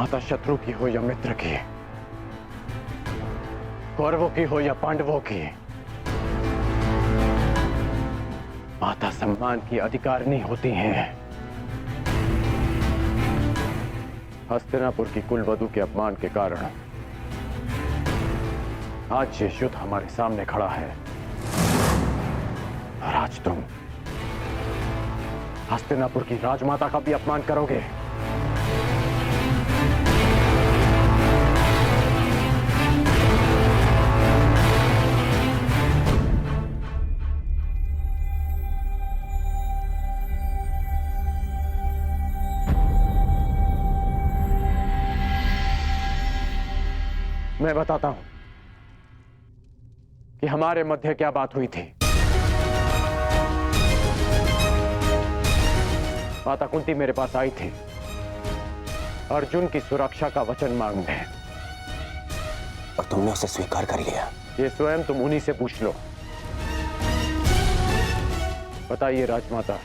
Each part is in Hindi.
माता शत्रु की हो या मित्र की, कौरवों की हो या पांडवों की, माता सम्मान की अधिकारिणी होती हैं। हस्तिनापुर की कुलवधु के अपमान के कारण आज ये युद्ध हमारे सामने खड़ा है और आज तुम हस्तिनापुर की राजमाता का भी अपमान करोगे। मैं बताता हूं कि हमारे मध्य क्या बात हुई थी। माता कुंती मेरे पास आई थी अर्जुन की सुरक्षा का वचन मांगने, और तुमने उसे स्वीकार कर लिया। ये स्वयं तुम उन्हीं से पूछ लो। बताइए राजमाता,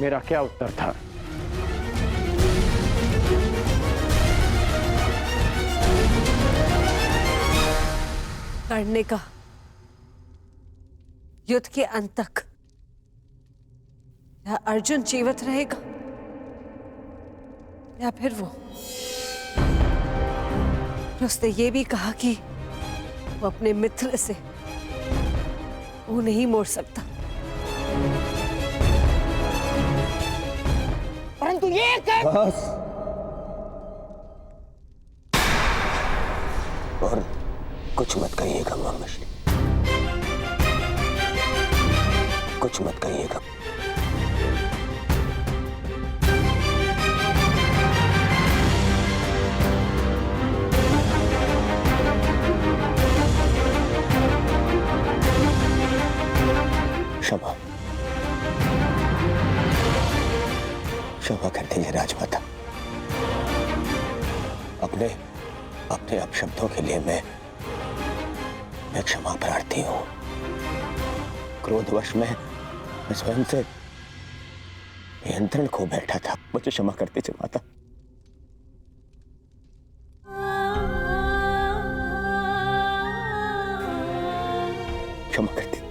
मेरा क्या उत्तर था? लड़ने का, युद्ध के अंत तक, या अर्जुन जीवित रहेगा या फिर वो। उसने ये भी कहा कि वो अपने मित्र से वो नहीं मोड़ सकता। परंतु ये बस। और कुछ मत कहिएगा मामाश्री, कुछ मत कहिएगा। क्षमा, क्षमा कर दीजिए राजमाता। अपने अपने अपशब्दों के लिए मैं क्षमा प्रार्थी हूं। क्रोधवश में मैं स्वयं से नियंत्रण खो बैठा था। मुझे क्षमा कर दीजिए माता। क्षमा कर दीजिए।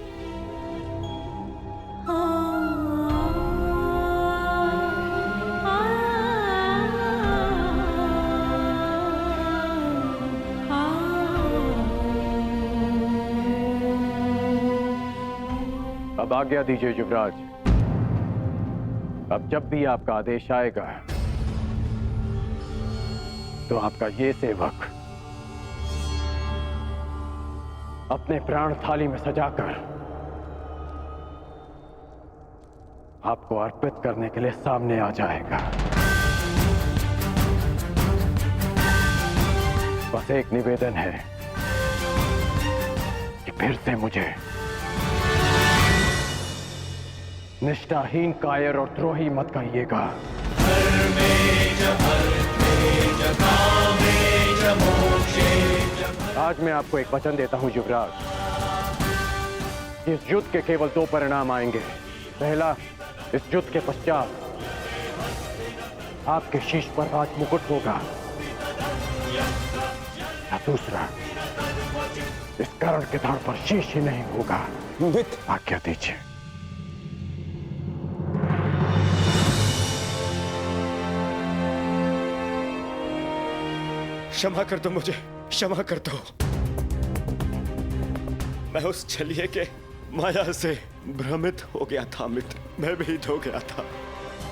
अब आज्ञा दीजिए युवराज। अब जब भी आपका आदेश आएगा तो आपका ये सेवक अपने प्राण थाली में सजाकर आपको अर्पित करने के लिए सामने आ जाएगा। बस एक निवेदन है कि फिर से मुझे निष्ठाहीन, कायर और द्रोही मत कहिएगा। आज मैं आपको एक वचन देता हूं युवराज। इस युद्ध के केवल दो परिणाम आएंगे। पहला, इस युद्ध के पश्चात आपके शीश पर राज मुकुट होगा, या दूसरा, इस कर्ण के धड़ पर शीश ही नहीं होगा। आज्ञा दीजिए। क्षमा कर दो मुझे, क्षमा कर दो। मैं उस छलिए के माया से भ्रमित हो गया था मित्र। मैं भीत हो गया था,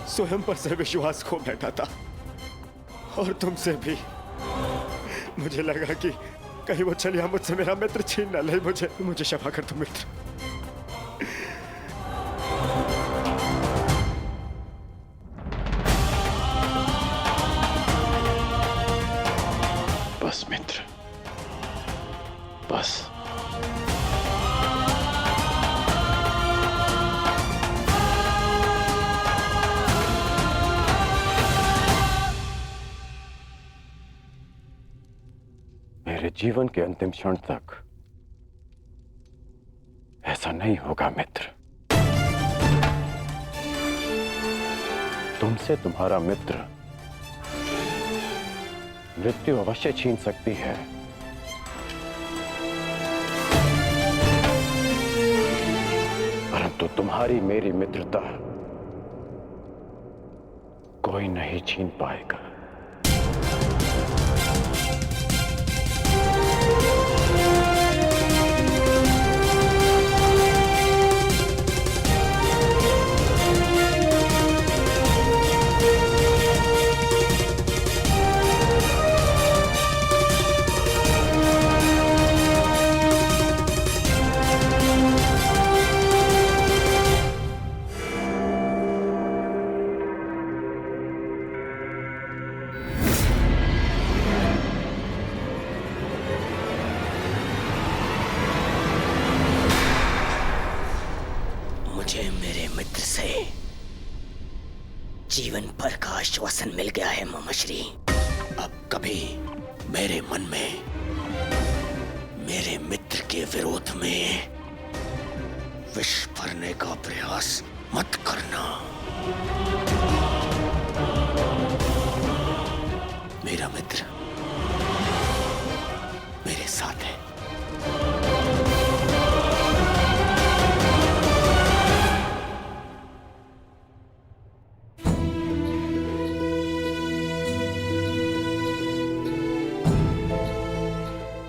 स्वयं पर से विश्वास खो बैठा था, और तुमसे भी। मुझे लगा कि कहीं वो छलिया मुझसे मेरा मित्र छीन न ले। मुझे क्षमा कर दो मित्र। बस मित्र, बस। मेरे जीवन के अंतिम क्षण तक ऐसा नहीं होगा मित्र। तुमसे तुम्हारा मित्र मृत्यु अवश्य छीन सकती है, परंतु तुम्हारी मेरी मित्रता कोई नहीं छीन पाएगा। मुझे मेरे मित्र से जीवन भर का आश्वासन मिल गया है मामाश्री। अब कभी मेरे मन में मेरे मित्र के विरोध में विष भरने का प्रयास मत करना। मेरा मित्र मेरे साथ है।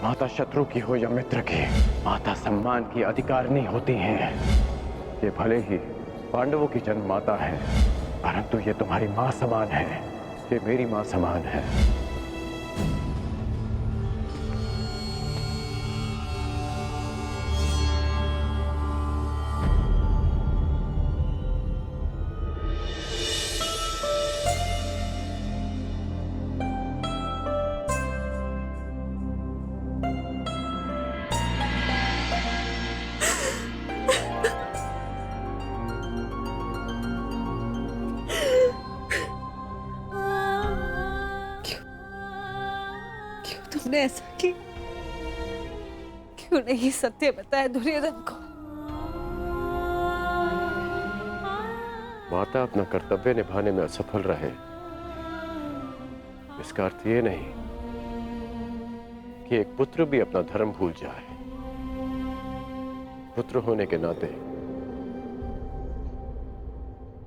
माता शत्रु की हो या मित्र की, माता सम्मान की अधिकारिणी होती हैं। ये भले ही पांडवों की जन्म माता है, परंतु ये तुम्हारी मां समान है, ये मेरी मां समान है। तुमने ऐसा किया? क्यों नहीं सत्य बताया दुर्योधन को? माता अपना कर्तव्य निभाने में असफल रहे, इसका अर्थ ये नहीं कि एक पुत्र भी अपना धर्म भूल जाए। पुत्र होने के नाते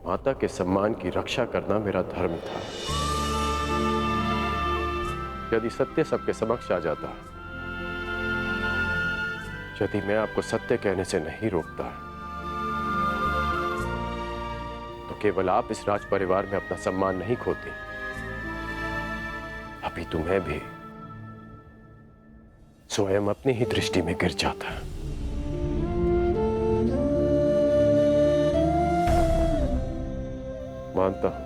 माता के सम्मान की रक्षा करना मेरा धर्म था। यदि सत्य सबके समक्ष आ जाता, यदि मैं आपको सत्य कहने से नहीं रोकता, तो केवल आप इस राज परिवार में अपना सम्मान नहीं खोती, अभी तो मैं भी स्वयं अपनी ही दृष्टि में गिर जाता। मानता हूं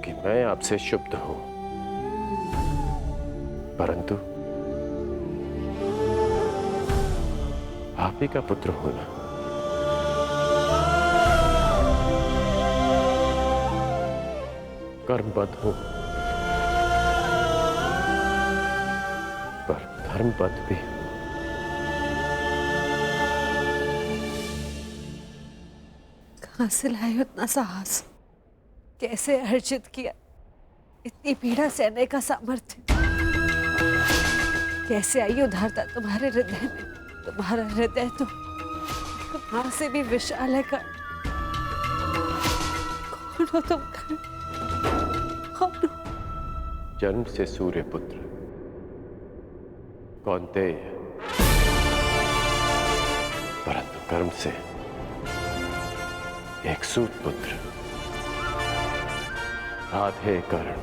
कि मैं आपसे शुद्ध हूं, परंतु आप ही का पुत्र होना कर्मबद्ध हूं, पर धर्मबद्ध भी हूं। कहां से लाए उतना साहस? कैसे अर्जित किया इतनी पीड़ा सहने का सामर्थ्य? कैसे आई उदारता तुम्हारे हृदय में? तुम्हारा हृदय तो मां से भी विशाल है। कौन हो तुम? कौन हो? जन्म से सूर्य पुत्र कौन्तेय, परंतु कर्म से एक सूत पुत्र राधे कर्ण।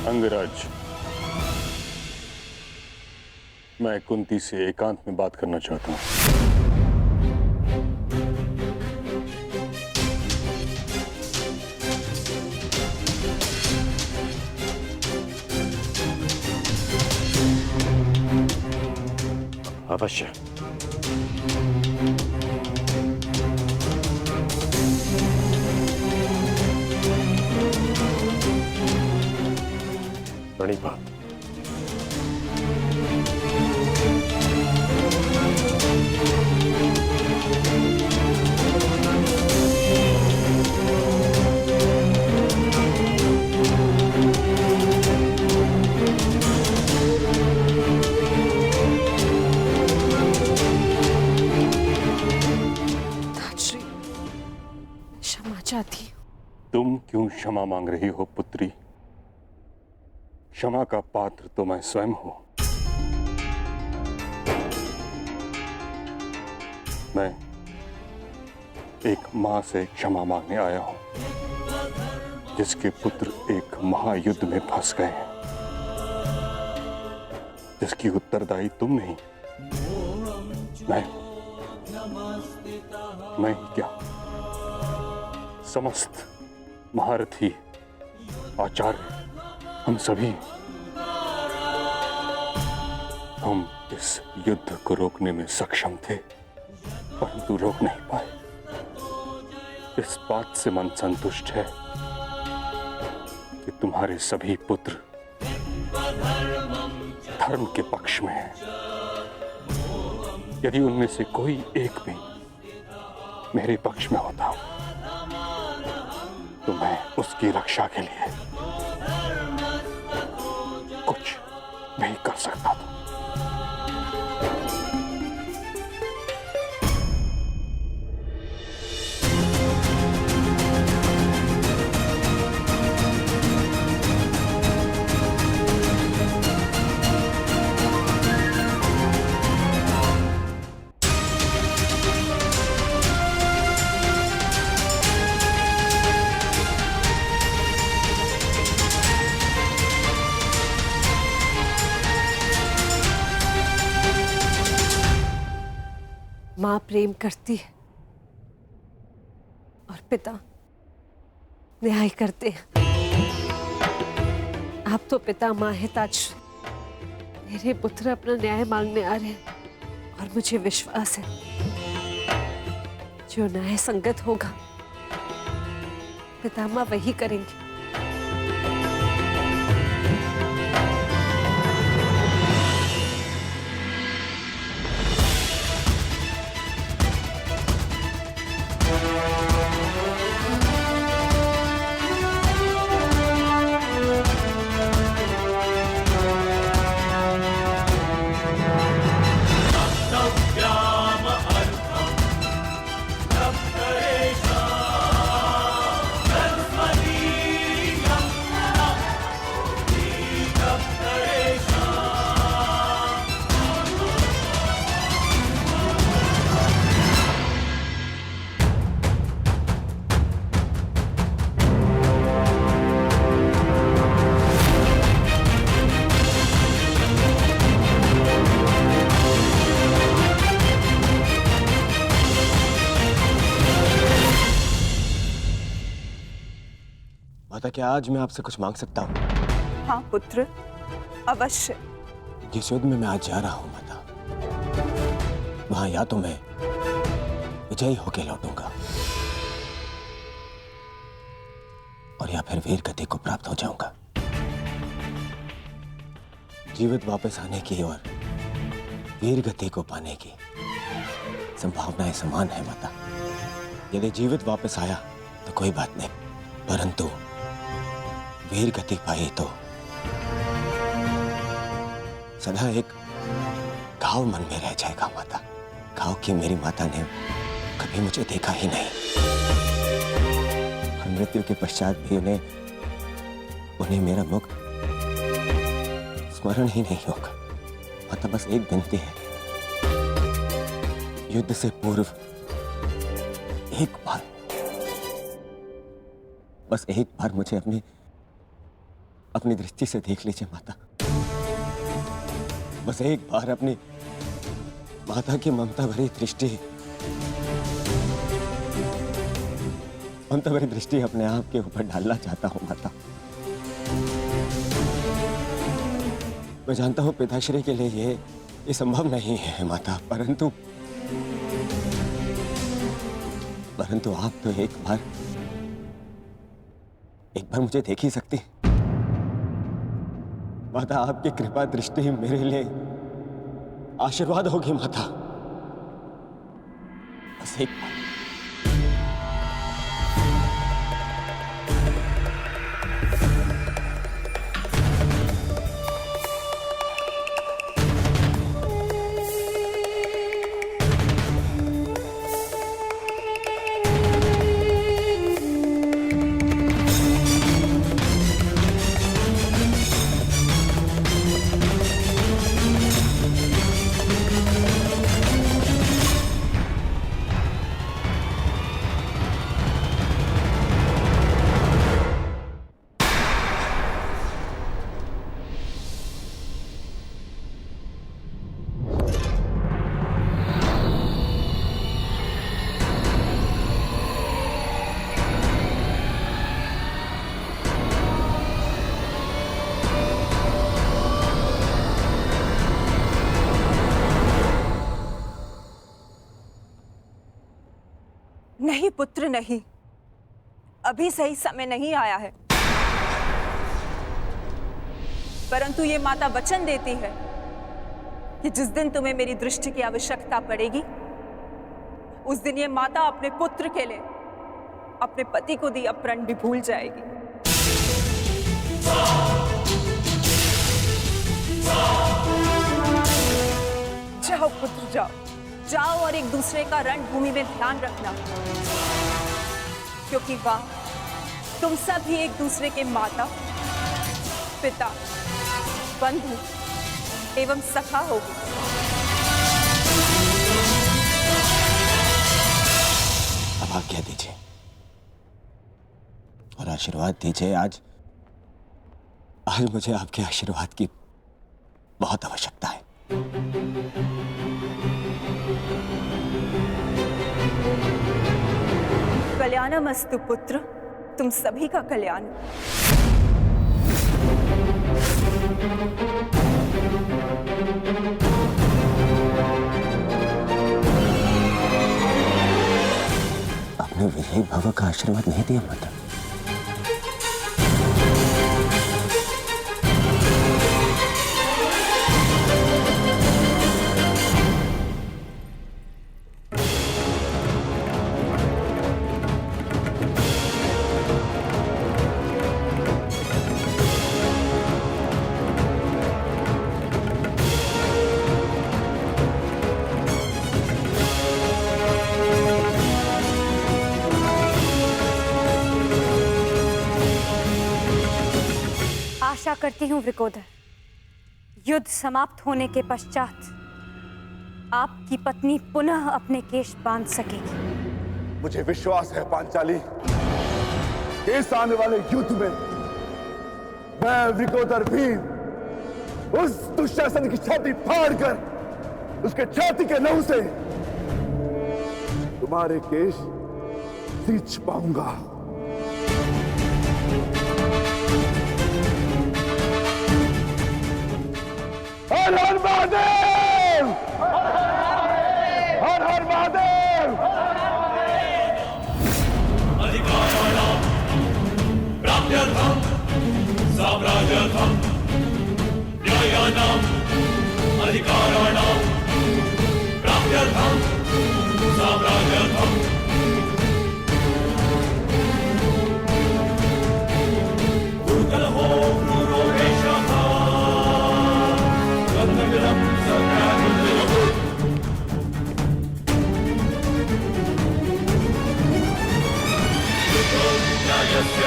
अंगराज, मैं कुंती से एकांत में बात करना चाहता हूं। अवश्य। मणिपा, ताजश्री, क्षमा चाहती हूँ। तुम क्यों क्षमा मांग रही हो पुत्री? क्षमा का पात्र तो मैं स्वयं हूं। मैं एक मां से क्षमा मांगने आया हूं जिसके पुत्र एक महायुद्ध में फंस गए हैं, जिसकी उत्तरदायी तुम नहीं, मैं ही क्या, समस्त महारथी, आचार्य, हम सभी, हम इस युद्ध को रोकने में सक्षम थे, परंतु रोक नहीं पाए। इस बात से मन संतुष्ट है कि तुम्हारे सभी पुत्र धर्म के पक्ष में हैं। यदि उनमें से कोई एक भी मेरे पक्ष में होता तो मैं उसकी रक्षा के लिए कुछ भी कर सकता था। माँ प्रेम करती है और पिता न्याय करते हैं। आप तो पिता माँ है ताजश्री। मेरे पुत्र अपना न्याय मांगने आ रहे हैं और मुझे विश्वास है जो न्याय संगत होगा पिता माँ वही करेंगे। माता, क्या आज मैं आपसे कुछ मांग सकता हूँ? हाँ पुत्र, अवश्य। जिस युद्ध में मैं आज जा रहा हूँ माता, वहां या तो मैं विजयी होके लौटूंगा और या फिर वीर गति को प्राप्त हो जाऊंगा। जीवित वापस आने की और वीर गति को पाने की संभावनाएं समान है माता। यदि जीवित वापस आया तो कोई बात नहीं, परंतु वीर गति पाई तो सदा एक घाव मन में रह जाएगा माता। घाव की मेरी माता ने कभी मुझे देखा ही नहीं और मृत्यु के पश्चात भी उन्हें मेरा मुख स्मरण ही नहीं होगा। माता, बस एक विनती है, युद्ध से पूर्व एक बार, बस एक बार मुझे अपनी दृष्टि से देख लीजिए माता। बस एक बार अपनी माता की ममता भरी दृष्टि अपने आप के ऊपर डालना चाहता हूं माता। मैं जानता हूं पिताश्री के लिए ये संभव नहीं है माता, परंतु आप तो एक बार मुझे देख ही सकती। माता, आपकी कृपा दृष्टि मेरे लिए आशीर्वाद होगी माता। बस एक बार। नहीं पुत्र, नहीं, अभी सही समय नहीं आया है। परंतु ये माता वचन देती है कि जिस दिन तुम्हें मेरी दृष्टि की आवश्यकता पड़ेगी, उस दिन ये माता अपने पुत्र के लिए अपने पति को दिया प्रण भी भूल जाएगी। जाओ पुत्र, जाओ जाओ और एक दूसरे का रणभूमि में ध्यान रखना, क्योंकि वहां तुम सब ही एक दूसरे के माता, पिता, बंधु एवं सखा होगी। अब आज्ञा दीजिए और आशीर्वाद दीजिए। आज मुझे आपके आशीर्वाद की बहुत आवश्यकता है। कल्याणमस्तु पुत्र, तुम सभी का कल्याण। आपने विजयी भव का आशीर्वाद नहीं दिया माता। आशा करती हूँ वृकोदर, युद्ध समाप्त होने के पश्चात आपकी पत्नी पुनः अपने केश बांध सकेगी। मुझे विश्वास है पांचाली, इस आने वाले युद्ध में मैं वृकोदर भीम उस दुशासन की छाती फाड़कर उसके छाती के लहू से तुम्हारे केश सींच पाऊंगा। हर हर महादेव! हर हर महादेव! अधिकाराणां प्राप्त्यर्थं साम्राज्यर्थं न्यायानां अधिकाराणां प्राप्त्यर्थं साम्राज्यर्थं दुर्गलहो क्रूरोवेशः गन्धविदं सत्याग्रहो न्यायस्य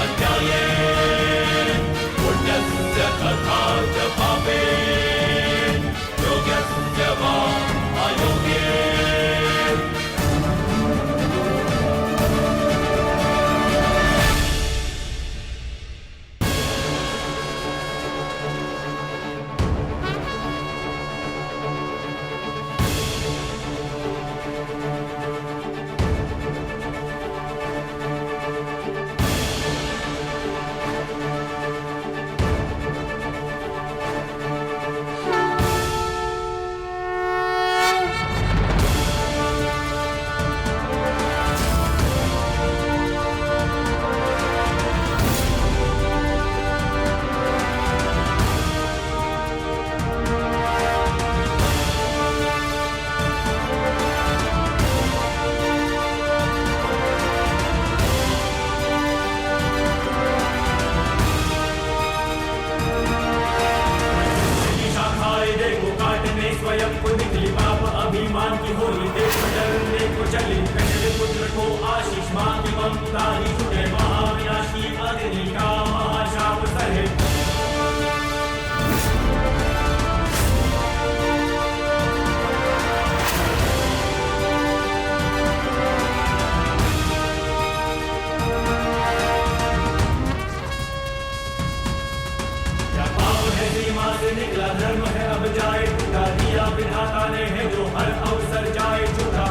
अन्याये पुण्यस्य कथा च पापे योग्यस्य वा अयोग्ये सुतारी छुटे महाविनाशी अग्नि का महाशाप सहे से निकला धर्म है अब जाए टूटा दिया विधाता ने है जो हर अवसर जाए झूठा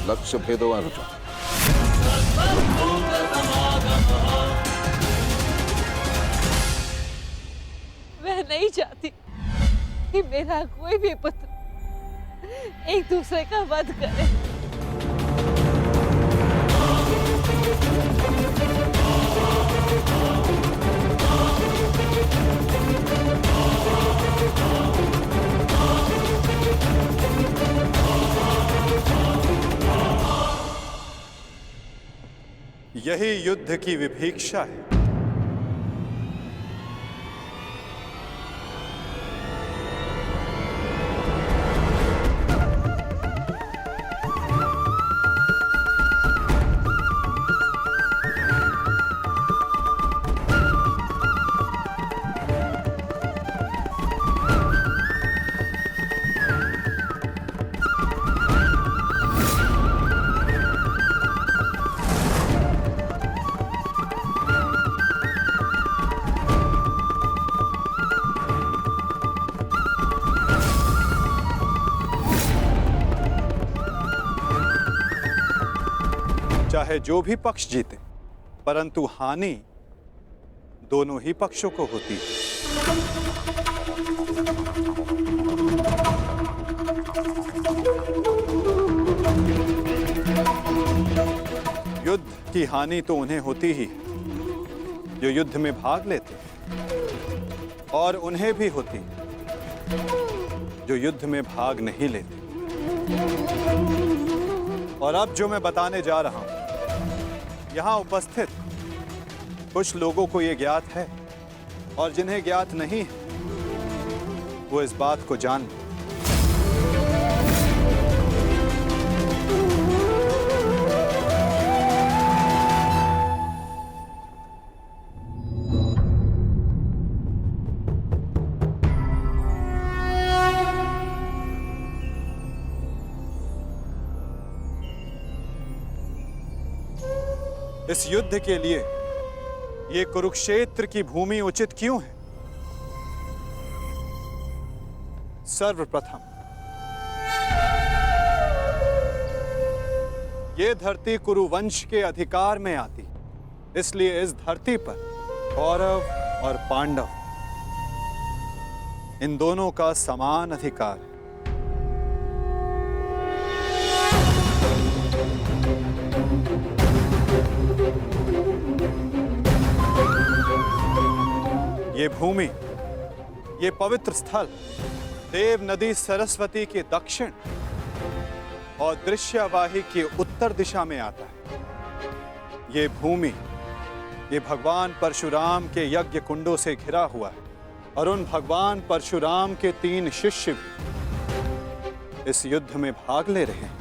લક્ષ્ય ભેદવાનું છે. मैं नहीं चाहती कि मेरा कोई भी पुत्र एक दूसरे का वध करे। यही युद्ध की विभीषा है। चाहे जो भी पक्ष जीते, परंतु हानि दोनों ही पक्षों को होती है। युद्ध की हानि तो उन्हें होती ही जो युद्ध में भाग लेते, और उन्हें भी होती जो युद्ध में भाग नहीं लेते। और अब जो मैं बताने जा रहा हूं, यहां उपस्थित कुछ लोगों को यह ज्ञात है, और जिन्हें ज्ञात नहीं है वो इस बात को जान लें। इस युद्ध के लिए ये कुरुक्षेत्र की भूमि उचित क्यों है? सर्वप्रथम ये धरती कुरुवंश के अधिकार में आती, इसलिए इस धरती पर कौरव और पांडव इन दोनों का समान अधिकार है। ये भूमि, ये पवित्र स्थल देव नदी सरस्वती के दक्षिण और दृश्यवाही के उत्तर दिशा में आता है। ये भूमि, ये भगवान परशुराम के यज्ञ कुंडों से घिरा हुआ है, और उन भगवान परशुराम के 3 शिष्य भी इस युद्ध में भाग ले रहे हैं।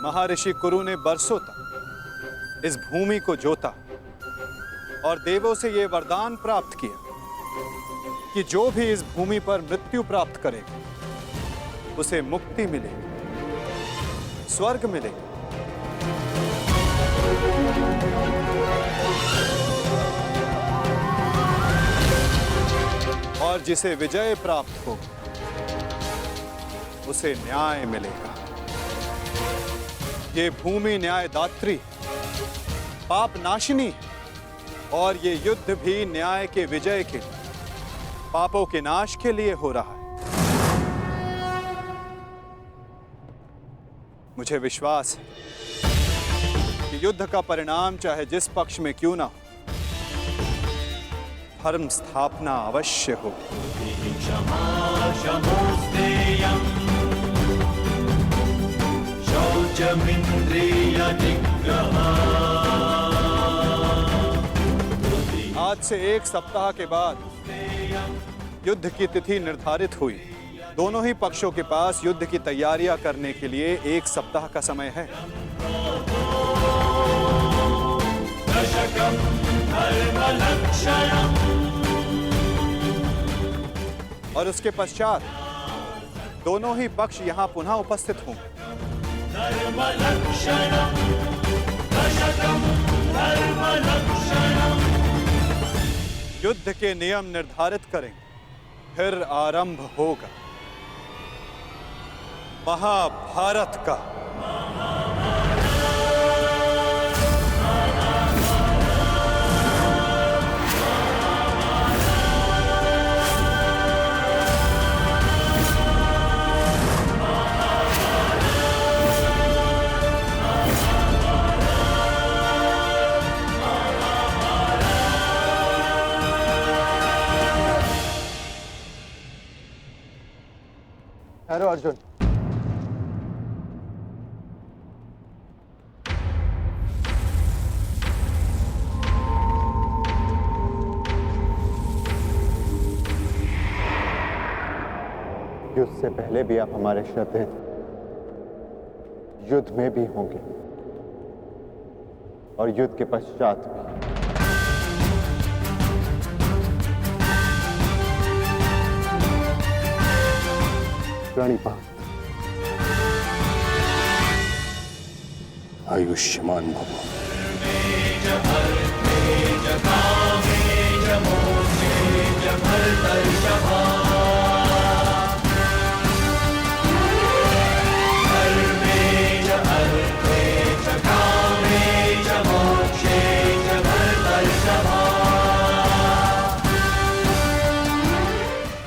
महर्षि कुरु ने बरसों तक इस भूमि को जोता और देवों से यह वरदान प्राप्त किया कि जो भी इस भूमि पर मृत्यु प्राप्त करेगा उसे मुक्ति मिलेगी, स्वर्ग मिलेगा। और जिसे विजय प्राप्त हो उसे न्याय मिलेगा। ये भूमि न्यायदात्री, पाप नाशिनी है और ये युद्ध भी न्याय के विजय के लिए, पापों के नाश के लिए हो रहा है। मुझे विश्वास है कि युद्ध का परिणाम चाहे जिस पक्ष में क्यों ना हो, धर्म स्थापना अवश्य हो। आज से 1 सप्ताह के बाद युद्ध की तिथि निर्धारित हुई। दोनों ही पक्षों के पास युद्ध की तैयारियां करने के लिए 1 सप्ताह का समय है। और उसके पश्चात दोनों ही पक्ष यहां पुनः उपस्थित होंगे। युद्ध के नियम निर्धारित करेंगे, फिर आरंभ होगा महाभारत का। हेलो अर्जुन, युद्ध से पहले भी आप हमारे श्रद्धेय थे, युद्ध में भी होंगे और युद्ध के पश्चात भी। प्रणिपात। आयुष्मान भव।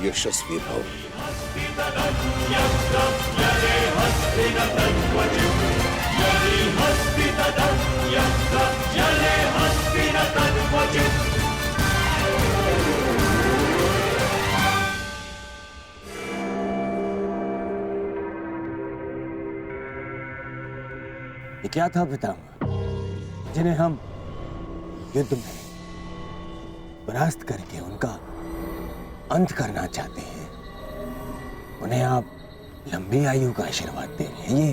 यशस्वी भव। ये क्या था पितामह, जिन्हें हम युद्ध में परास्त करके उनका अंत करना चाहते हैं? उन्हें आप लंबी आयु का आशीर्वाद दे रहे हैं। ये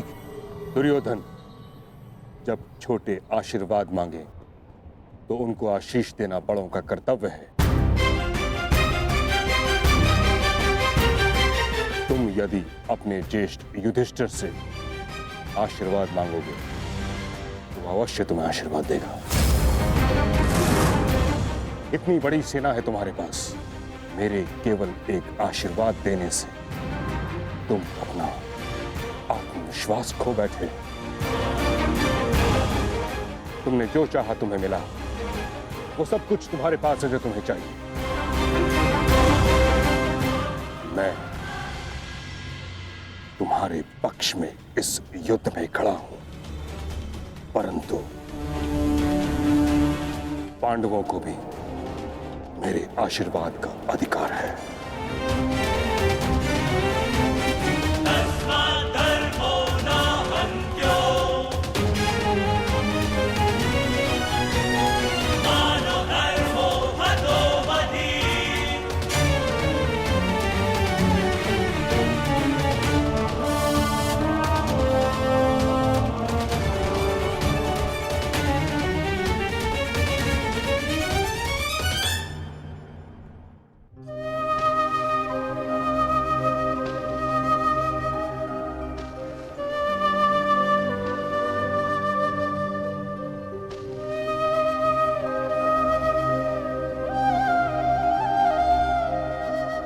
दुर्योधन जब छोटे आशीर्वाद मांगे तो उनको आशीष देना बड़ों का कर्तव्य है। तुम यदि अपने ज्येष्ठ युधिष्ठिर से आशीर्वाद मांगोगे तो अवश्य तुम्हें आशीर्वाद देगा। इतनी बड़ी सेना है तुम्हारे पास, मेरे केवल एक आशीर्वाद देने से तुम अपना आत्मविश्वास खो बैठे। तुमने जो चाहा तुम्हें मिला, वो सब कुछ तुम्हारे पास है जो तुम्हें चाहिए। मैं तुम्हारे पक्ष में इस युद्ध में खड़ा हूं, परंतु पांडवों को भी मेरे आशीर्वाद का अधिकार है।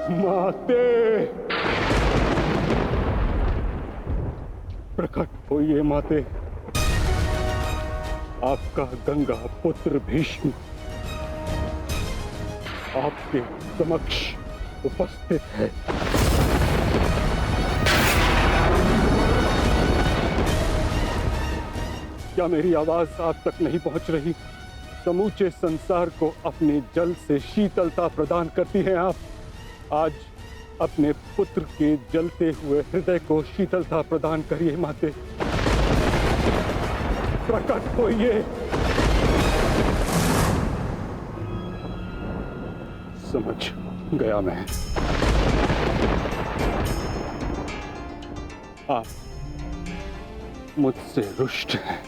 माते, प्रकट होइए माते। आपका गंगा पुत्र भीष्म आपके समक्ष उपस्थित है। क्या मेरी आवाज आप तक नहीं पहुंच रही? समूचे संसार को अपने जल से शीतलता प्रदान करती हैं आप। आज अपने पुत्र के जलते हुए हृदय को शीतलता प्रदान करिए माते। प्रकट होइए। समझ गया मैं। आप मुझसे रुष्ट हैं,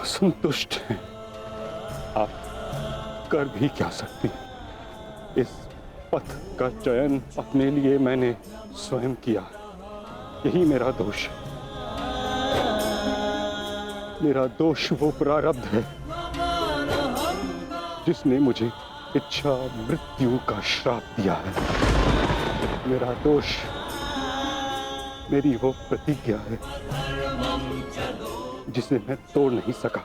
असंतुष्ट हैं। आप कर भी क्या सकती हैं? इस पथ का चयन अपने लिए मैंने स्वयं किया। यही मेरा दोष है। मेरा दोष वो प्रारब्ध है जिसने मुझे इच्छा मृत्यु का श्राप दिया है। मेरा दोष मेरी वो प्रतिज्ञा है जिसे मैं तोड़ नहीं सका।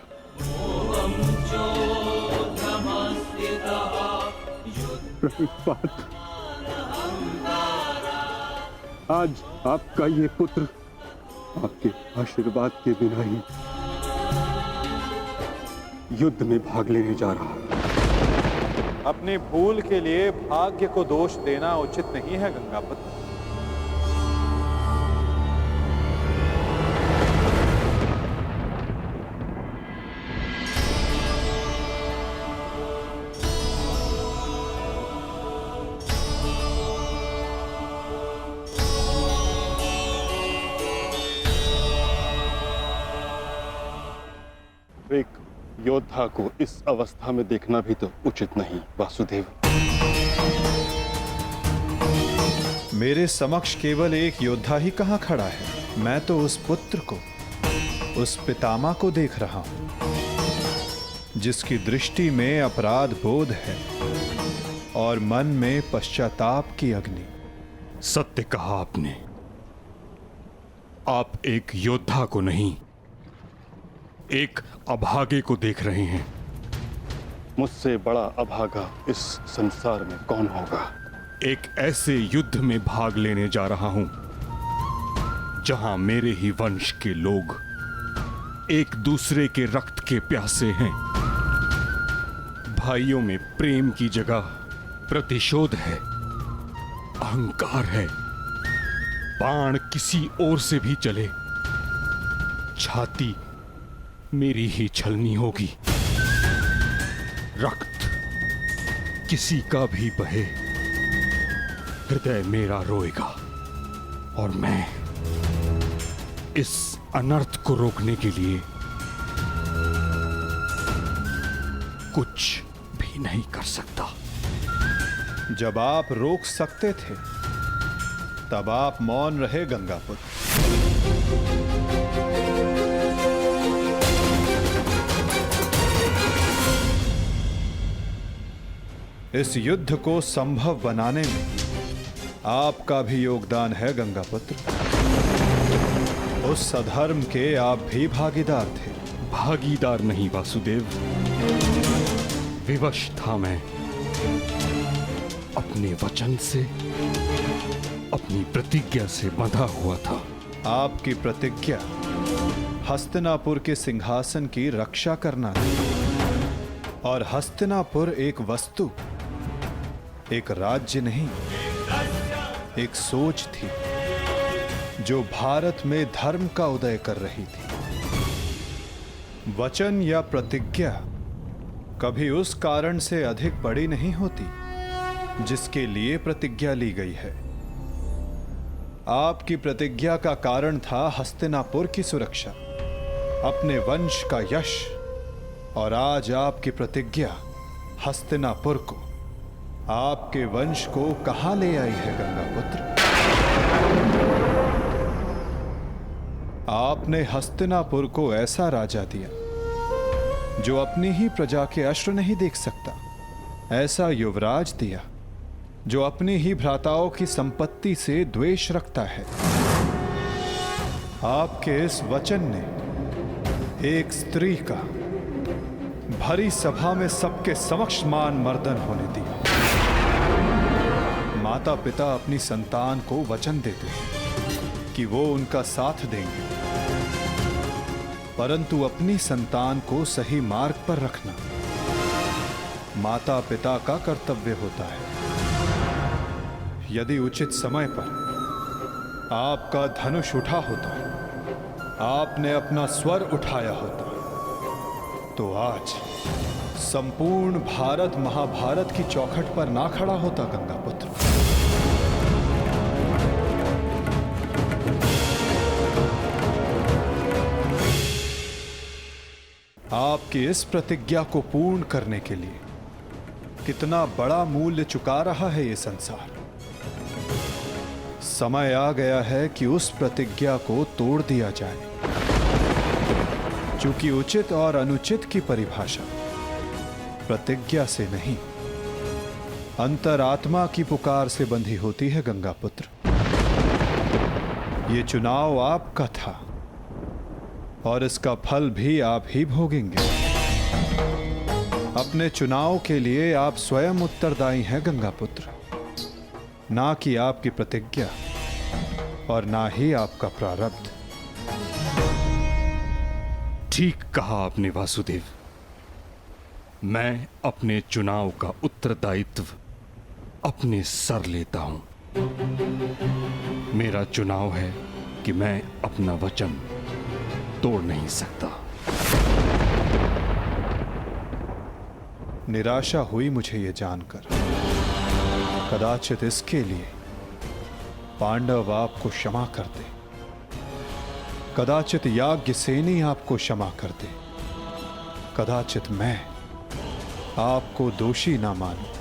आज आपका ये पुत्र आपके आशीर्वाद के बिना ही युद्ध में भाग लेने जा रहा है। अपनी भूल के लिए भाग्य को दोष देना उचित नहीं है गंगापत। एक योद्धा को इस अवस्था में देखना भी तो उचित नहीं वासुदेव। मेरे समक्ष केवल एक योद्धा ही कहाँ खड़ा है? मैं तो उस पुत्र को, उस पितामह को देख रहा हूं जिसकी दृष्टि में अपराध बोध है और मन में पश्चाताप की अग्नि। सत्य कहा आपने। आप एक योद्धा को नहीं, एक अभागे को देख रहे हैं। मुझसे बड़ा अभागा इस संसार में कौन होगा? एक ऐसे युद्ध में भाग लेने जा रहा हूं जहां मेरे ही वंश के लोग एक दूसरे के रक्त के प्यासे हैं। भाइयों में प्रेम की जगह प्रतिशोध है, अहंकार है। बाण किसी ओर से भी चले, छाती मेरी ही छलनी होगी। रक्त किसी का भी बहे, हृदय मेरा रोएगा और मैं इस अनर्थ को रोकने के लिए कुछ भी नहीं कर सकता। जब आप रोक सकते थे तब आप मौन रहे गंगापुत्र। इस युद्ध को संभव बनाने में आपका भी योगदान है गंगापुत्र। उस अधर्म के आप भी भागीदार थे। भागीदार नहीं वासुदेव, विवश था मैं। अपने वचन से, अपनी प्रतिज्ञा से बंधा हुआ था। आपकी प्रतिज्ञा हस्तिनापुर के सिंहासन की रक्षा करना थी। और हस्तिनापुर एक वस्तु, एक राज्य नहीं, एक सोच थी जो भारत में धर्म का उदय कर रही थी। वचन या प्रतिज्ञा कभी उस कारण से अधिक बड़ी नहीं होती जिसके लिए प्रतिज्ञा ली गई है। आपकी प्रतिज्ञा का कारण था हस्तिनापुर की सुरक्षा, अपने वंश का यश। और आज आपकी प्रतिज्ञा हस्तिनापुर को, आपके वंश को कहां ले आई है गंगापुत्र? आपने हस्तिनापुर को ऐसा राजा दिया जो अपनी ही प्रजा के अश्रु नहीं देख सकता, ऐसा युवराज दिया जो अपनी ही भ्राताओं की संपत्ति से द्वेष रखता है। आपके इस वचन ने एक स्त्री का भरी सभा में सबके समक्ष मान मर्दन होने दिया। माता पिता अपनी संतान को वचन देते हैं कि वो उनका साथ देंगे, परंतु अपनी संतान को सही मार्ग पर रखना माता पिता का कर्तव्य होता है। यदि उचित समय पर आपका धनुष उठा होता, आपने अपना स्वर उठाया होता, तो आज संपूर्ण भारत महाभारत की चौखट पर ना खड़ा होता गंगापुत्र। आपकी इस प्रतिज्ञा को पूर्ण करने के लिए कितना बड़ा मूल्य चुका रहा है ये संसार। समय आ गया है कि उस प्रतिज्ञा को तोड़ दिया जाए, क्योंकि उचित और अनुचित की परिभाषा प्रतिज्ञा से नहीं, अंतरात्मा की पुकार से बंधी होती है गंगापुत्र। ये चुनाव आपका था और इसका फल भी आप ही भोगेंगे। अपने चुनाव के लिए आप स्वयं उत्तरदायी हैं गंगापुत्र, ना कि आपकी प्रतिज्ञा और ना ही आपका प्रारब्ध। ठीक कहा आपने वासुदेव। मैं अपने चुनाव का उत्तरदायित्व अपने सर लेता हूं। मेरा चुनाव है कि मैं अपना वचन तोड़ नहीं सकता। निराशा हुई मुझे ये जानकर। कदाचित इसके लिए पांडव आपको क्षमा कर दे, कदाचित याज्ञसेनी आपको क्षमा कर दे, कदाचित मैं आपको दोषी ना मानूं,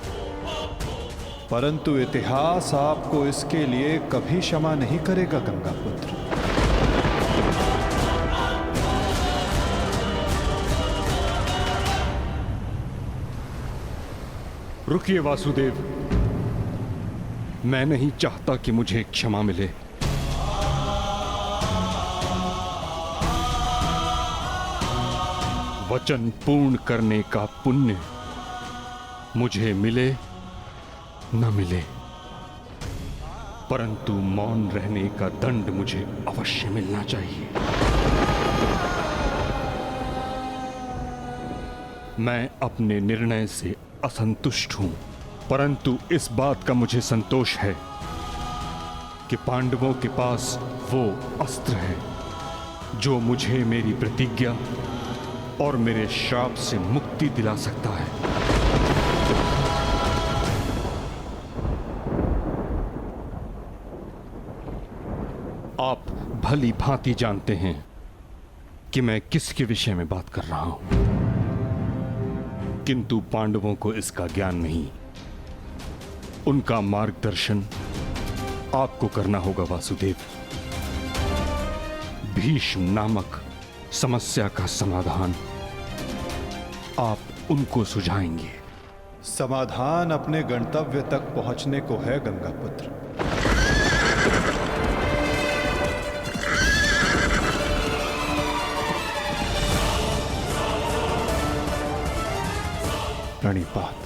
परंतु इतिहास आपको इसके लिए कभी क्षमा नहीं करेगा गंगापुत्र। रुकिए वासुदेव, मैं नहीं चाहता कि मुझे क्षमा मिले। वचन पूर्ण करने का पुण्य मुझे मिले न मिले, परंतु मौन रहने का दंड मुझे अवश्य मिलना चाहिए। मैं अपने निर्णय से असंतुष्ट हूं, परंतु इस बात का मुझे संतोष है कि पांडवों के पास वो अस्त्र है जो मुझे मेरी प्रतिज्ञा और मेरे श्राप से मुक्ति दिला सकता है। आप भली भांति जानते हैं कि मैं किसके विषय में बात कर रहा हूं, किंतु पांडवों को इसका ज्ञान नहीं। उनका मार्गदर्शन आपको करना होगा वासुदेव। भीष्म नामक समस्या का समाधान आप उनको सुझाएंगे। समाधान अपने गंतव्य तक पहुंचने को है गंगापुत्र। प्रणिपात।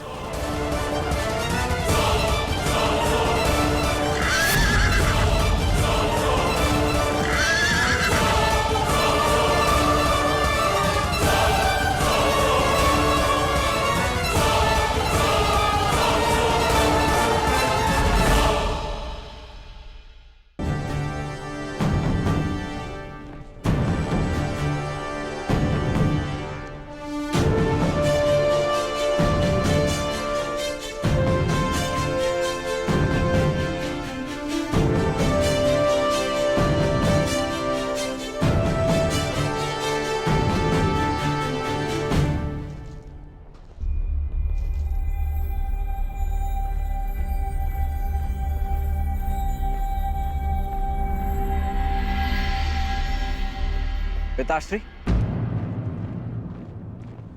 पिताश्री,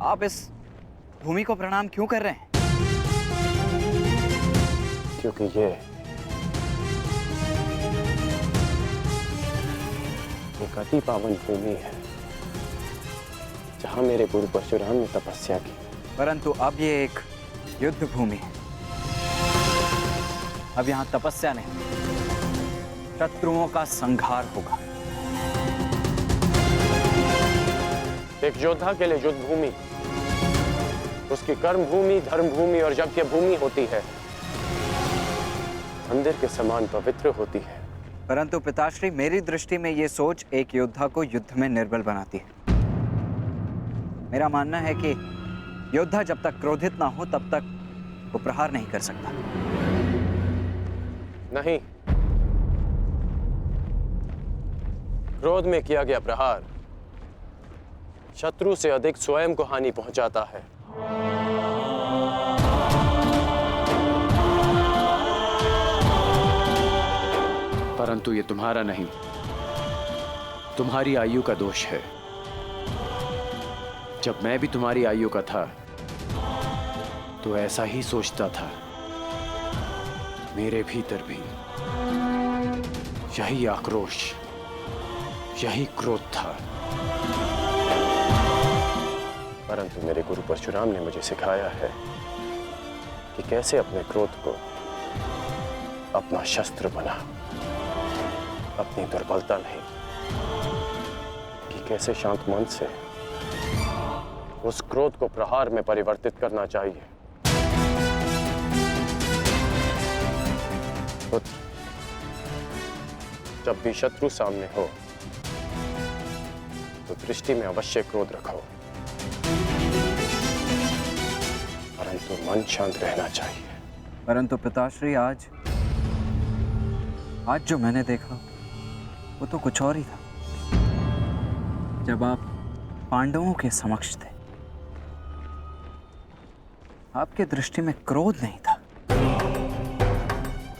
आप इस भूमि को प्रणाम क्यों कर रहे हैं? क्योंकि ये एक अति पावन भूमि है जहां मेरे गुरु परशुराम ने तपस्या की। परंतु अब ये एक युद्ध भूमि है। अब यहाँ तपस्या नहीं, शत्रुओं का संहार होगा। एक योद्धा के लिए युद्ध भूमि उसकी कर्म भूमि, धर्म भूमि और यज्ञ भूमि होती है, मंदिर के समान पवित्र होती है। परंतु पिताश्री, मेरी दृष्टि में ये सोच एक योद्धा को युद्ध में निर्बल बनाती है। मेरा मानना है कि योद्धा जब तक क्रोधित ना हो तब तक वो प्रहार नहीं कर सकता। नहीं, क्रोध में किया गया प्रहार शत्रु से अधिक स्वयं को हानि पहुंचाता है। परंतु ये तुम्हारा नहीं, तुम्हारी आयु का दोष है। जब मैं भी तुम्हारी आयु का था तो ऐसा ही सोचता था। मेरे भीतर भी यही आक्रोश, यही क्रोध था। परंतु मेरे गुरु परशुराम ने मुझे सिखाया है कि कैसे अपने क्रोध को अपना शस्त्र बना, अपनी दुर्बलता नहीं, कि कैसे शांत मन से उस क्रोध को प्रहार में परिवर्तित करना चाहिए। पुत्र, जब भी शत्रु सामने हो तो दृष्टि में अवश्य क्रोध रखो, परंतु मन शांत रहना चाहिए। परंतु पिताश्री, आज जो मैंने देखा वो तो कुछ और ही था। जब आप पांडवों के समक्ष थे, आपके दृष्टि में क्रोध नहीं था।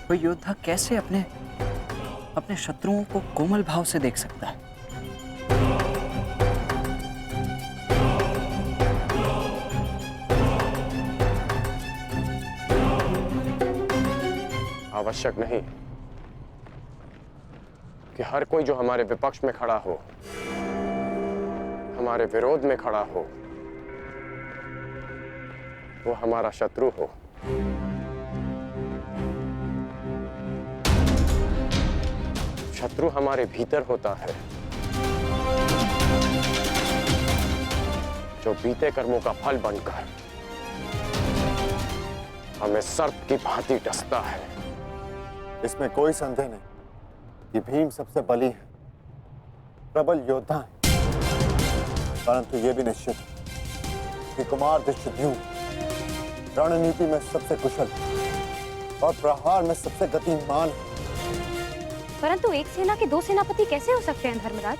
कोई योद्धा कैसे अपने शत्रुओं को कोमल भाव से देख सकता है? आवश्यक नहीं कि हर कोई जो हमारे विपक्ष में खड़ा हो, हमारे विरोध में खड़ा हो, वो हमारा शत्रु हो। शत्रु हमारे भीतर होता है, जो बीते कर्मों का फल बनकर हमें सर्प की भांति डसता है। इसमें कोई संदेह नहीं कि भीम सबसे बली है, प्रबल योद्धा है। परंतु यह भी निश्चित है कि कुमार धृष्टद्युम्न रणनीति में सबसे कुशल और प्रहार में सबसे गतिमान है। परंतु एक सेना के 2 सेनापति कैसे हो सकते हैं धर्मराज?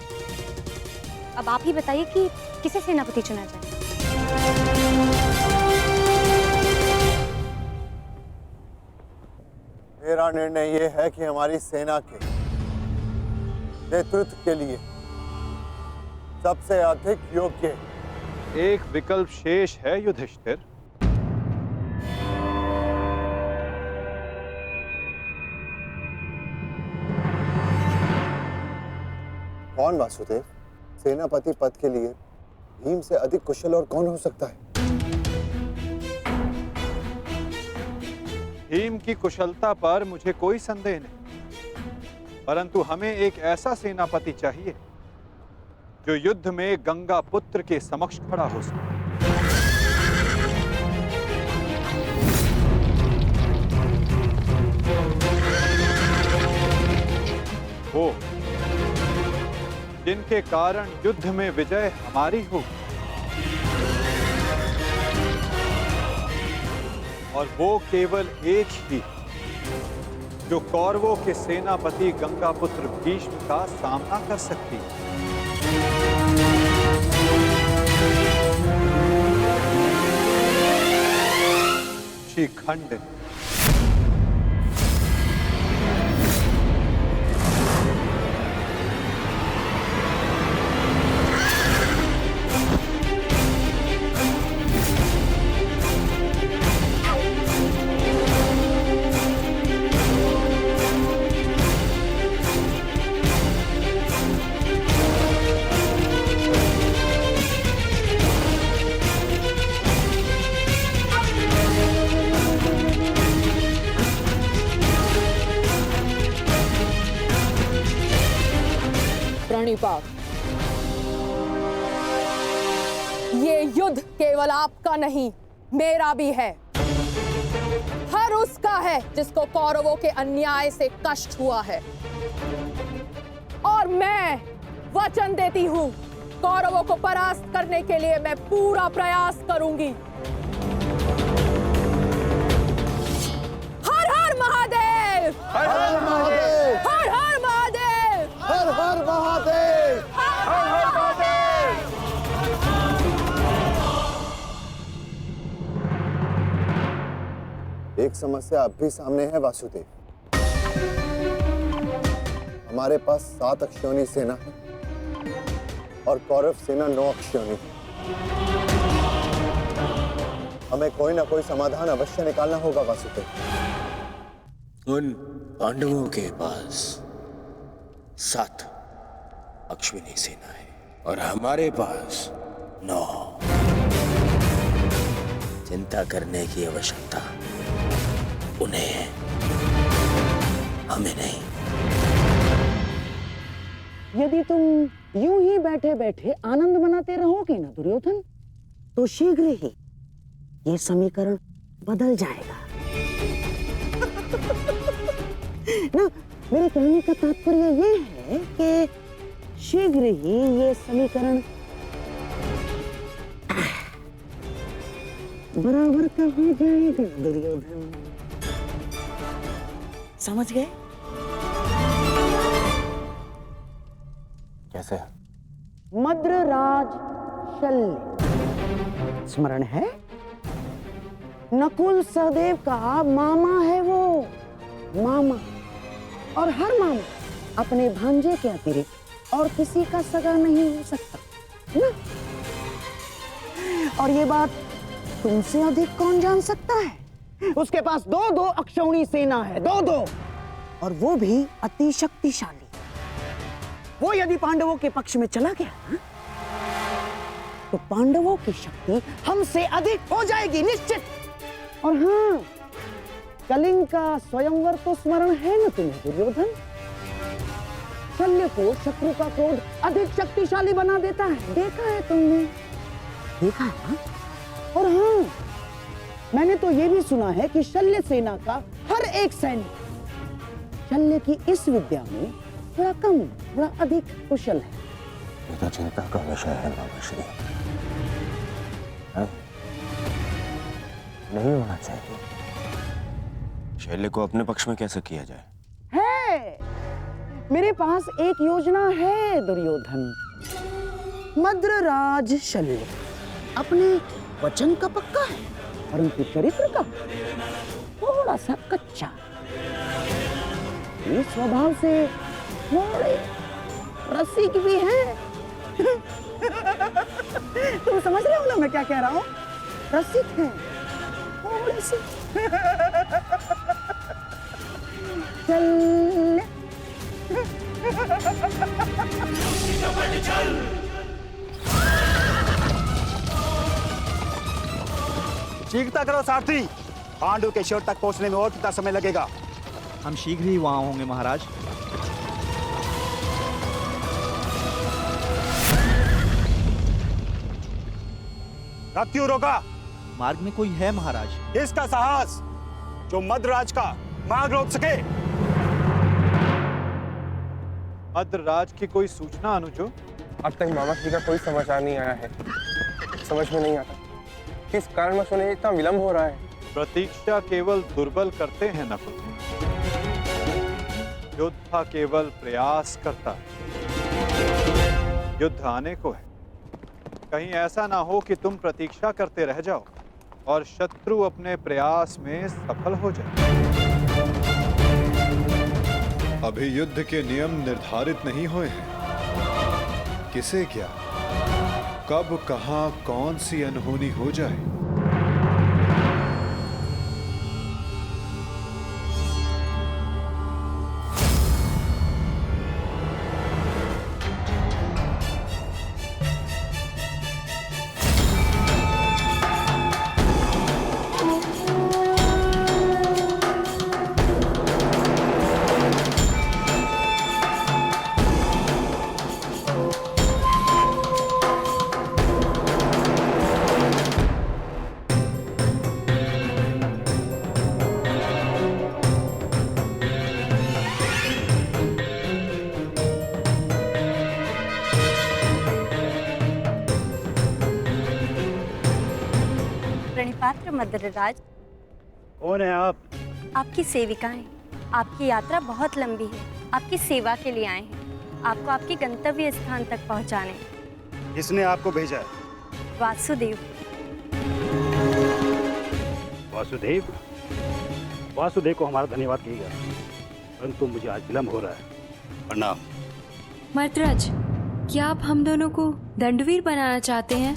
अब आप ही बताइए कि किसे सेनापति चुना जाए। मेरा निर्णय यह है कि हमारी सेना के नेतृत्व के लिए सबसे अधिक योग्य एक विकल्प शेष है युधिष्ठिर। कौन वासुदेव? सेनापति पद के लिए भीम से अधिक कुशल और कौन हो सकता है? भीम की कुशलता पर मुझे कोई संदेह नहीं, परंतु हमें एक ऐसा सेनापति चाहिए जो युद्ध में गंगा पुत्र के समक्ष खड़ा हो सके। वो जिनके कारण युद्ध में विजय हमारी हो, और वो केवल एक ही जो कौरवों के सेनापति गंगापुत्र भीष्म का सामना कर सकती है। शिखंड। नहीं पाओ। ये युद्ध केवल आपका नहीं, मेरा भी है। हर उसका है जिसको कौरवों के अन्याय से कष्ट हुआ है। और मैं वचन देती हूं, कौरवों को परास्त करने के लिए मैं पूरा प्रयास करूंगी। हर हर महादेव! हर हर महादेव! हर हर महादेव! हर हर महादेव! हर हर महादेव! एक समस्या अब भी सामने है वासुदेव। हमारे पास 7 अक्षौणी सेना है और कौरव सेना 9 अक्षौणी है। हमें कोई ना कोई समाधान अवश्य निकालना होगा वासुदेव। उन पांडवों के पास 7 अश्विनी सेना है और हमारे पास 9। चिंता करने की आवश्यकता उन्हें है, हमें नहीं। यदि तुम यूं ही बैठे बैठे आनंद मनाते रहोगे ना दुर्योधन, तो शीघ्र ही ये समीकरण बदल जाएगा। ना, मेरे कहने का तात्पर्य ये है कि शीघ्र ही ये समीकरण बराबर का हो जाएगा दुर्योधन। समझ गए? कैसे? मद्रराज शल्य, स्मरण है? नकुल सहदेव का मामा है वो, मामा। और हर मामा अपने भांजे के अतिरिक्त और किसी का सगा नहीं हो सकता ना? और ये बात तुमसे अधिक कौन जान सकता है? उसके पास 2-2 अक्षौणी सेना है, 2-2, और वो भी अति शक्तिशाली। वो यदि पांडवों के पक्ष में चला गया ना, तो पांडवों की शक्ति हमसे अधिक हो जाएगी निश्चित। और हाँ, कलिंग का स्वयंवर तो स्मरण है ना तुम्हें दुर्योधन? शल्य को शत्रु का क्रोध अधिक शक्तिशाली बना देता है, देखा है तुमने? देखा है ना? और हाँ, मैंने तो ये भी सुना है कि शल्य सेना का हर एक सैनिक शल्य की इस विद्या में थोड़ा कम, थोड़ा अधिक कुशल है। ये तो चिंता का विषय है मामाश्री। नहीं होना चाहिए। शैल्य को अपने पक्ष में कैसे किया जाए? है, मेरे पास एक योजना है दुर्योधन। मद्रराज शल्य अपने वचन का पक्का है, परंतु चरित्र का थोड़ा सा कच्चा। ये स्वभाव से थोड़े रसिक भी हैं। तुम समझ रहे हो ना मैं क्या कह रहा हूँ? रसिक हैं थोड़े से। चल शीघ्रता करो सारथी, पांडु के शिविर तक पहुंचने में और कितना समय लगेगा? हम शीघ्र ही वहां होंगे महाराज। रथ क्यों रोका? मार्ग में कोई है महाराज। किसका साहस जो मद्रराज का मार्ग रोक सके? मद्रराज की कोई सूचना अनुजो? अब तक मामाश्री का कोई समाचार नहीं आया है। समझ में नहीं आता किस कारणवश उन्हें इतना विलंब हो रहा है। प्रतीक्षा केवल दुर्बल करते हैं नकुल, योद्धा केवल प्रयास करता है। युद्ध आने को है, कहीं ऐसा ना हो कि तुम प्रतीक्षा करते रह जाओ और शत्रु अपने प्रयास में सफल हो जाए। अभी युद्ध के नियम निर्धारित नहीं हुए हैं। किसे क्या, कब, कहां, कौन सी अनहोनी हो जाए। मद्रराज। कौन है आप? आपकी सेविकाएं। आपकी यात्रा बहुत लंबी है, आपकी सेवा के लिए आए हैं, आपको आपके गंतव्य स्थान तक पहुंचाने। किसने आपको भेजा है? वासुदेव। वासुदेव? वासुदेव को हमारा धन्यवाद कीजिएगा, परंतु मुझे आज विलम्ब हो रहा है। प्रणाम। मद्रराज, क्या आप हम दोनों को दंडवीर बनाना चाहते हैं?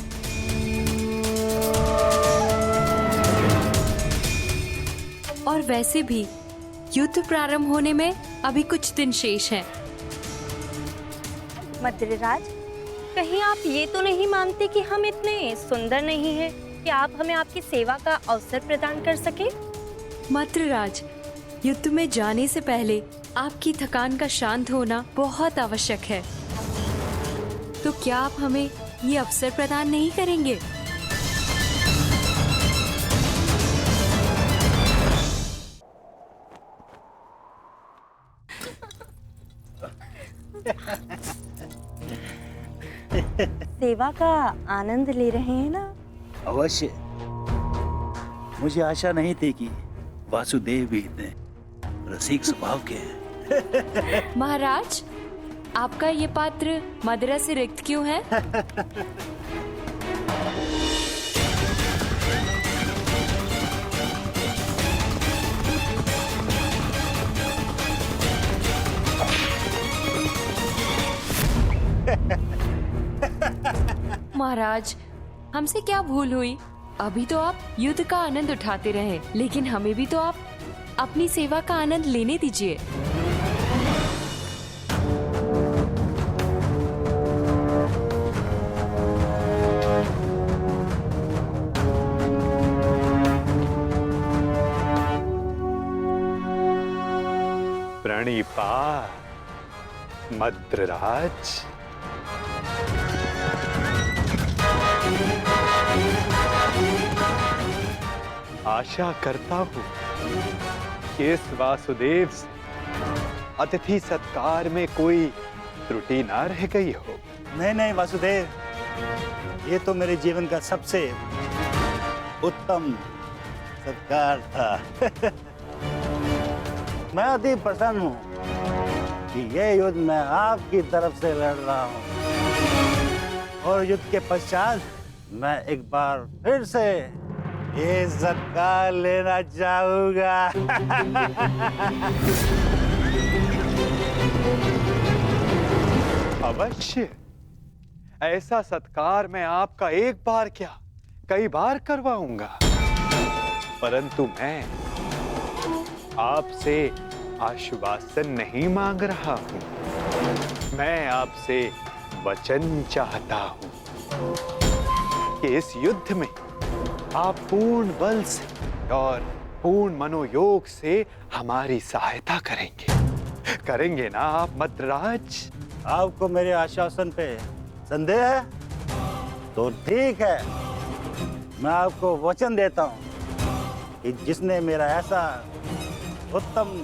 और वैसे भी युद्ध प्रारंभ होने में अभी कुछ दिन शेष हैं। मद्रराज, कहीं आप ये तो नहीं मानते कि हम इतने सुंदर नहीं हैं कि आप हमें आपकी सेवा का अवसर प्रदान कर सके? मद्रराज, युद्ध में जाने से पहले आपकी थकान का शांत होना बहुत आवश्यक है। तो क्या आप हमें ये अवसर प्रदान नहीं करेंगे? सेवा का आनंद ले रहे हैं ना? अवश्य। मुझे आशा नहीं थी कि वासुदेव भी इतने रसिक स्वभाव के हैं। महाराज, आपका ये पात्र मदिरा से रिक्त क्यों है? महाराज, हमसे क्या भूल हुई? अभी तो आप युद्ध का आनंद उठाते रहे, लेकिन हमें भी तो आप अपनी सेवा का आनंद लेने दीजिए। प्रणिपात मद्रराज। आशा करता हूँ कि इस वासुदेव से अतिथि सत्कार में कोई त्रुटि ना रह गई हो। नहीं वासुदेव, ये तो मेरे जीवन का सबसे उत्तम सत्कार था। मैं अति प्रसन्न हूँ कि ये युद्ध मैं आपकी तरफ से लड़ रहा हूँ, और युद्ध के पश्चात मैं एक बार फिर से ये सत्कार लेना चाहूंगा। अवश्य, ऐसा सत्कार मैं आपका एक बार क्या कई बार करवाऊंगा, परंतु मैं आपसे आश्वासन नहीं मांग रहा हूं। मैं आपसे वचन चाहता हूं कि इस युद्ध में आप पूर्ण बल से और पूर्ण मनोयोग से हमारी सहायता करेंगे ना आप मद्रराज? आपको मेरे आश्वासन पे संदेह है? तो ठीक है, मैं आपको वचन देता हूँ कि जिसने मेरा ऐसा उत्तम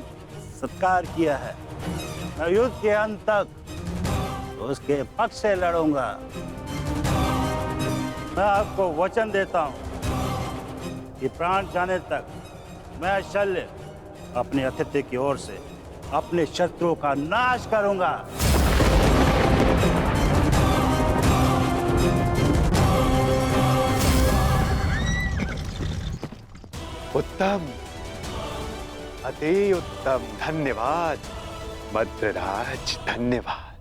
सत्कार किया है, मैं युद्ध के अंत तक उसके पक्ष से लड़ूंगा। मैं आपको वचन देता हूँ कि प्राण जाने तक मैं शल्य अपने अतिथि की ओर से अपने शत्रुओं का नाश करूंगा। उत्तम, अति उत्तम। धन्यवाद मद्रराज, धन्यवाद।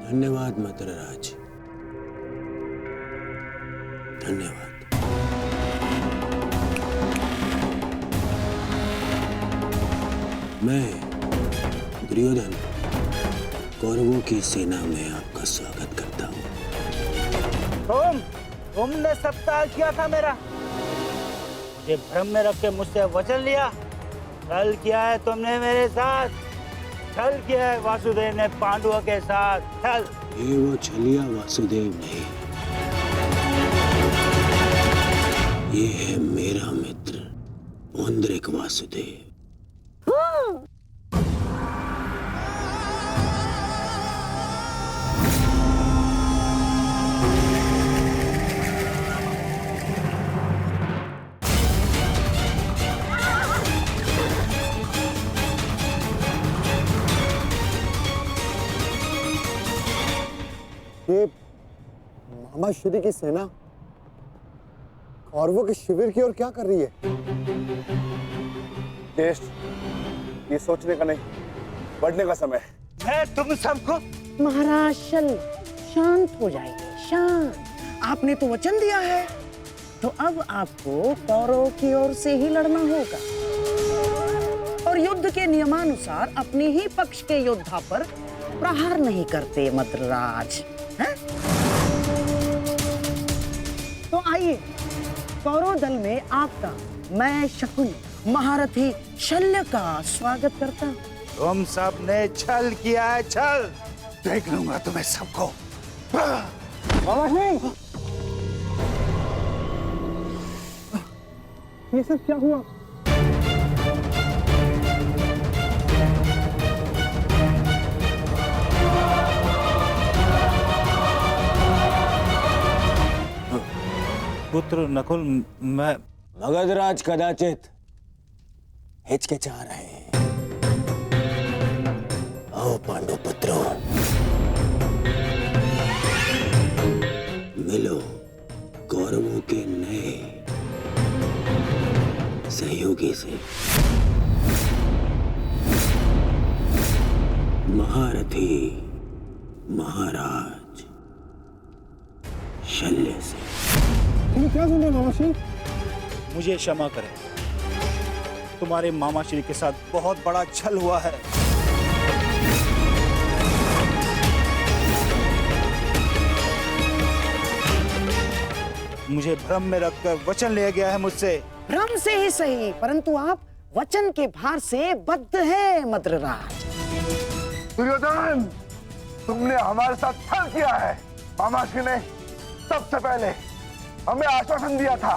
धन्यवाद मद्रराज, धन्यवाद। मैं दुर्योधन कौरवों की सेना में आपका स्वागत करता हूँ। तुमने सत्कार किया था मेरा, मुझे भ्रम में रख के मुझसे वचन लिया। छल किया है तुमने मेरे साथ, छल किया है वासुदेव ने पांडवों के साथ, छल। ये वो छलिया वासुदेव नहीं, ये है मेरा मित्र पुंडरीक वासुदेव। कि मामा श्री की सेना कौरवों के शिविर की ओर क्या कर रही है? ज्येष्ठ, ये सोचने का नहीं, बढ़ने का समय है। तुम सबको महाराज शांत हो जाइए, शांत। आपने तो वचन दिया है, तो अब आपको कौरवों की ओर से ही लड़ना होगा और युद्ध के नियमानुसार अपने ही पक्ष के योद्धा पर प्रहार नहीं करते मद्रराज, हैं? तो आइए, कौरव दल में आपका मैं शकुनी महारथी शल्य का स्वागत करता हूँ। तुम सब ने छल किया है, छल। देख लूंगा तुम्हें सबको। मामा नहीं, ये सब क्या हुआ? पुत्र नकुल, मैं मगधराज कदाचित हिचकिचा रहे हैं। आओ पांडु पुत्रों, मिलो कौरवों के नए सहयोगी से, महारथी महाराज शल्य से। तुम क्या सुन रहे हो मामा श्री? मुझे क्षमा करें, तुम्हारे मामा श्री के साथ बहुत बड़ा छल हुआ है। मुझे भ्रम में रखकर वचन लिया गया है मुझसे। भ्रम से ही सही, परंतु आप वचन के भार से बद्ध है मद्रराज। दुर्योधन, तुमने हमारे साथ छल किया है। मामा श्री ने सबसे पहले हमें आश्वासन दिया था।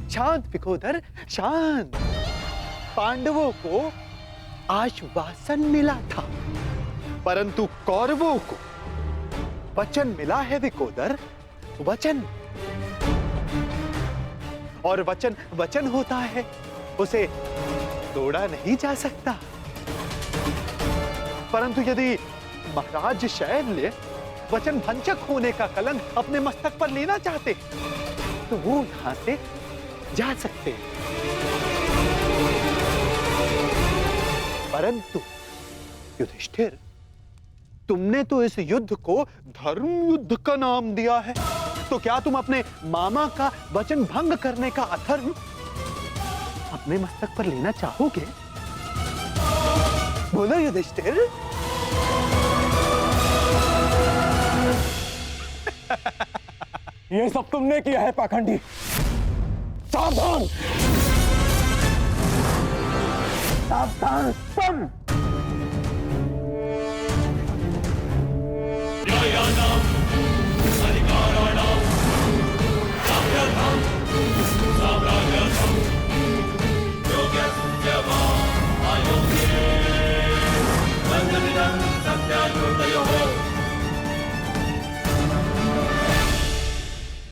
शांत विकोदर, शांत। पांडवों को आश्वासन मिला था, परंतु कौरवों को वचन मिला है विकोदर, वचन। और वचन वचन होता है, उसे तोड़ा नहीं जा सकता। परंतु यदि महाराज शैल्य वचन भंजक होने का कलंक अपने मस्तक पर लेना चाहते तो वो यहां से जा सकते। परंतु युधिष्ठिर, तुमने तो इस युद्ध को धर्म युद्ध का नाम दिया है, तो क्या तुम अपने मामा का वचन भंग करने का अधर्म अपने मस्तक पर लेना चाहोगे? बोलो युधिष्ठिर। ये सब तुमने किया है पाखंडी। सावधान, सावधान तुम।